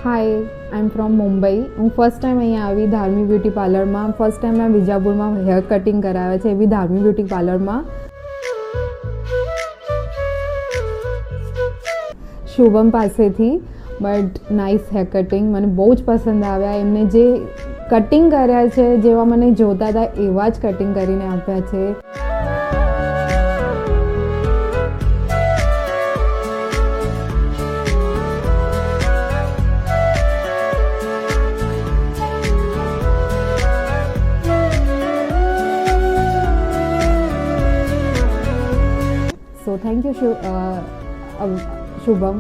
Hi, I am from Mumbai. હું first time અહીંયા આવી ધાર્મી બ્યુટી પાર્લરમાં. ફર્સ્ટ ટાઈમ મેં વિજાપુરમાં હેર કટિંગ કરાવે છે એવી ધાર્મી બ્યુટી પાર્લરમાં. શુભમ પાસેથી. બટ નાઇસ હેર કટિંગ, મને બહુ જ પસંદ આવ્યા. એમને જે કટિંગ કર્યા છે, જેવા મને જોતા હતા એવા જ કટિંગ કરીને આપ્યા છે. So thank you, Shubham.